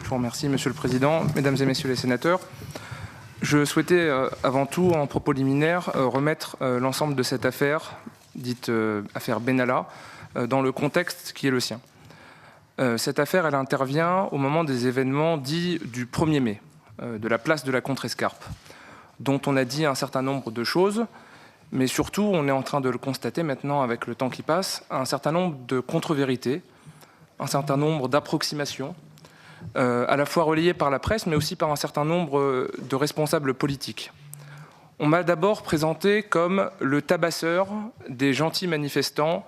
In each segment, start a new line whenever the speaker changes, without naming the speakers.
Je vous remercie, Monsieur le Président, Mesdames et Messieurs les sénateurs. Je souhaitais avant tout, en propos liminaire, remettre l'ensemble de cette affaire, dite affaire Benalla, dans le contexte qui est le sien. Cette affaire, elle intervient au moment des événements dits du 1er mai, de la place de la Contrescarpe, dont on a dit un certain nombre de choses, mais surtout, on est en train de le constater maintenant avec le temps qui passe, un certain nombre de contre-vérités, un certain nombre d'approximations, à la fois relayées par la presse, mais aussi par un certain nombre de responsables politiques. On m'a d'abord présenté comme le tabasseur des gentils manifestants.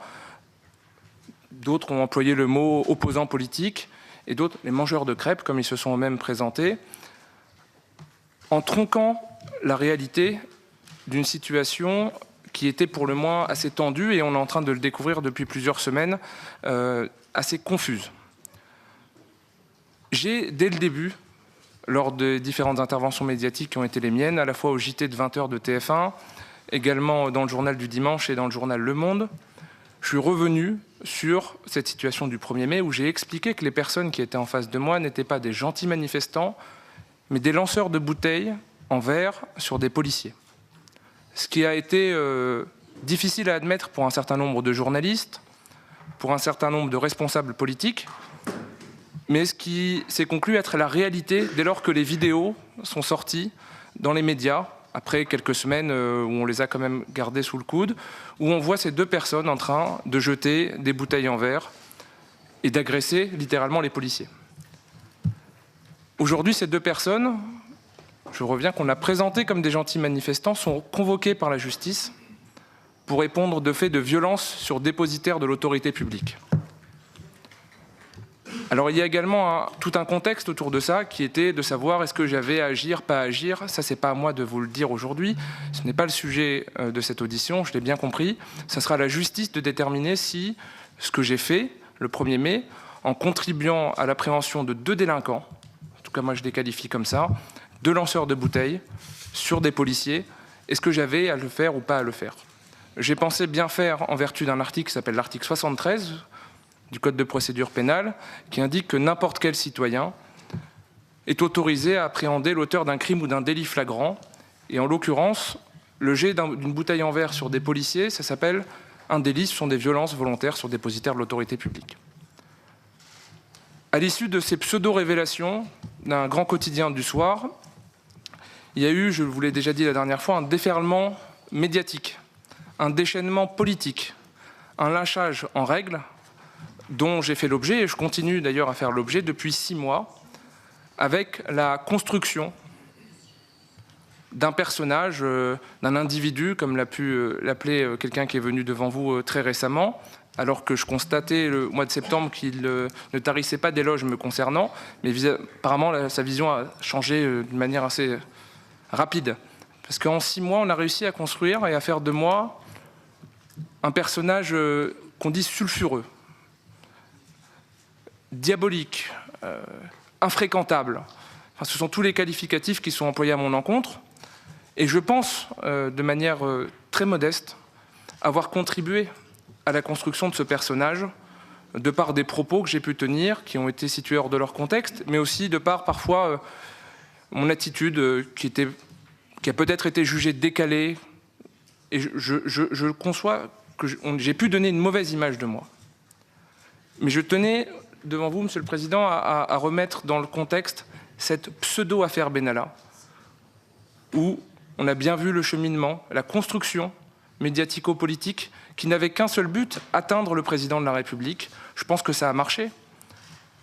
D'autres ont employé le mot opposant politique, et d'autres les mangeurs de crêpes, comme ils se sont eux-mêmes présentés, en tronquant la réalité d'une situation qui était pour le moins assez tendue, et on est en train de le découvrir depuis plusieurs semaines, assez confuse. J'ai, dès le début, lors des différentes interventions médiatiques qui ont été les miennes, à la fois au JT de 20h de TF1, également dans le journal du dimanche et dans le journal Le Monde, je suis revenu sur cette situation du 1er mai où j'ai expliqué que les personnes qui étaient en face de moi n'étaient pas des gentils manifestants, mais des lanceurs de bouteilles en verre sur des policiers. Ce qui a été difficile à admettre pour un certain nombre de journalistes, pour un certain nombre de responsables politiques, mais ce qui s'est conclu être la réalité dès lors que les vidéos sont sorties dans les médias, après quelques semaines où on les a quand même gardées sous le coude, où on voit ces deux personnes en train de jeter des bouteilles en verre et d'agresser littéralement les policiers. Aujourd'hui, ces deux personnes, je reviens, qu'on a présentées comme des gentils manifestants, sont convoquées par la justice pour répondre de faits de violence sur dépositaire de l'autorité publique. Alors il y a également tout un contexte autour de ça qui était de savoir est-ce que j'avais à agir, pas à agir. Ça, c'est pas à moi de vous le dire aujourd'hui. Ce n'est pas le sujet de cette audition, je l'ai bien compris. Ça sera à la justice de déterminer si ce que j'ai fait le 1er mai, en contribuant à l'appréhension de deux délinquants, en tout cas moi je les qualifie comme ça, deux lanceurs de bouteilles sur des policiers, est-ce que j'avais à le faire ou pas à le faire? J'ai pensé bien faire en vertu d'un article qui s'appelle l'article 73 du Code de procédure pénale, qui indique que n'importe quel citoyen est autorisé à appréhender l'auteur d'un crime ou d'un délit flagrant. Et en l'occurrence, le jet d'une bouteille en verre sur des policiers, ça s'appelle un délit, ce sont des violences volontaires sur dépositaire de l'autorité publique. À l'issue de ces pseudo-révélations d'un grand quotidien du soir, il y a eu, je vous l'ai déjà dit la dernière fois, un déferlement médiatique, un déchaînement politique, un lynchage en règle, dont j'ai fait l'objet, et je continue d'ailleurs à faire l'objet depuis 6 mois, avec la construction d'un personnage, d'un individu, comme l'a pu l'appeler quelqu'un qui est venu devant vous très récemment, alors que je constatais le mois de septembre qu'il ne tarissait pas d'éloges me concernant, mais apparemment sa vision a changé d'une manière assez rapide. Parce qu'en 6 mois, on a réussi à construire et à faire de moi un personnage qu'on dit sulfureux, diabolique, infréquentable. Enfin, ce sont tous les qualificatifs qui sont employés à mon encontre. Et je pense, de manière très modeste, avoir contribué à la construction de ce personnage, de par des propos que j'ai pu tenir, qui ont été situés hors de leur contexte, mais aussi de par, parfois, mon attitude qui a peut-être été jugée décalée. Et je conçois que j'ai pu donner une mauvaise image de moi. Mais je tenais devant vous, Monsieur le Président, à remettre dans le contexte cette pseudo-affaire Benalla, où on a bien vu le cheminement, la construction médiatico-politique, qui n'avait qu'un seul but, atteindre le Président de la République. Je pense que ça a marché,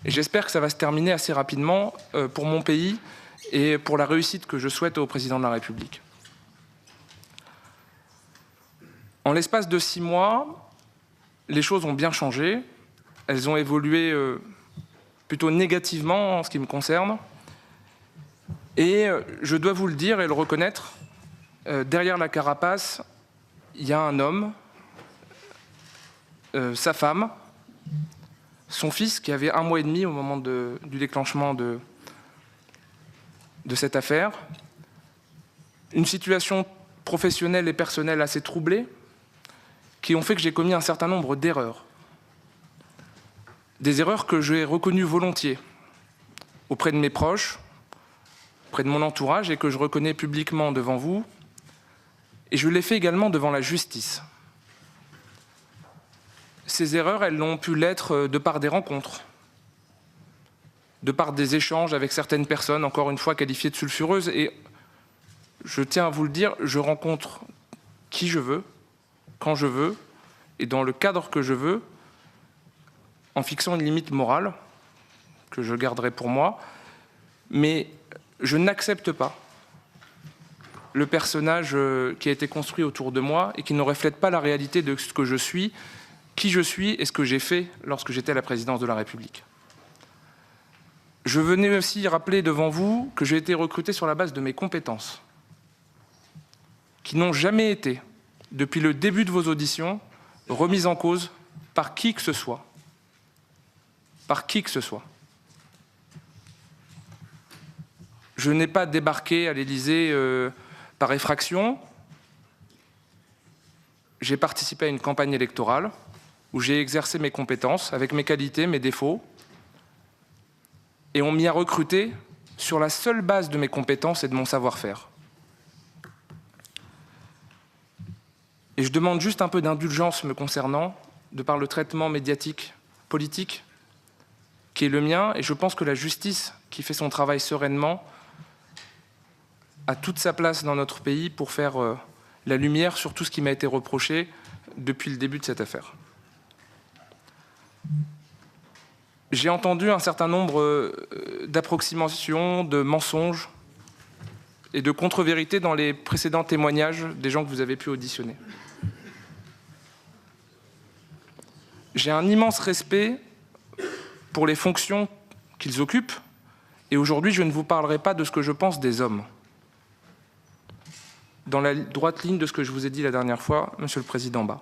et j'espère que ça va se terminer assez rapidement pour mon pays et pour la réussite que je souhaite au Président de la République. En l'espace de 6 mois, les choses ont bien changé. Elles ont évolué plutôt négativement en ce qui me concerne. Et je dois vous le dire et le reconnaître, derrière la carapace, il y a un homme, sa femme, son fils qui avait 1 mois et demi au moment du déclenchement de cette affaire, une situation professionnelle et personnelle assez troublée, qui ont fait que j'ai commis un certain nombre d'erreurs. Des erreurs que j'ai reconnues volontiers, auprès de mes proches, auprès de mon entourage, et que je reconnais publiquement devant vous. Et je l'ai fait également devant la justice. Ces erreurs, elles l'ont pu l'être de par des rencontres, de par des échanges avec certaines personnes, encore une fois qualifiées de sulfureuses. Et je tiens à vous le dire, je rencontre qui je veux, quand je veux, et dans le cadre que je veux, en fixant une limite morale, que je garderai pour moi, mais je n'accepte pas le personnage qui a été construit autour de moi et qui ne reflète pas la réalité de ce que je suis, qui je suis et ce que j'ai fait lorsque j'étais à la présidence de la République. Je venais aussi rappeler devant vous que j'ai été recruté sur la base de mes compétences, qui n'ont jamais été, depuis le début de vos auditions, remises en cause par qui que ce soit. Par qui que ce soit. Je n'ai pas débarqué à l'Élysée par effraction. J'ai participé à une campagne électorale où j'ai exercé mes compétences avec mes qualités, mes défauts. Et on m'y a recruté sur la seule base de mes compétences et de mon savoir-faire. Et je demande juste un peu d'indulgence me concernant, de par le traitement médiatique, politique, qui est le mien. Et je pense que la justice, qui fait son travail sereinement, a toute sa place dans notre pays pour faire la lumière sur tout ce qui m'a été reproché depuis le début de cette affaire. J'ai entendu un certain nombre d'approximations, de mensonges et de contre-vérités dans les précédents témoignages des gens que vous avez pu auditionner. J'ai un immense respect pour les fonctions qu'ils occupent et aujourd'hui je ne vous parlerai pas de ce que je pense des hommes. Dans la droite ligne de ce que je vous ai dit la dernière fois, Monsieur le Président Bas.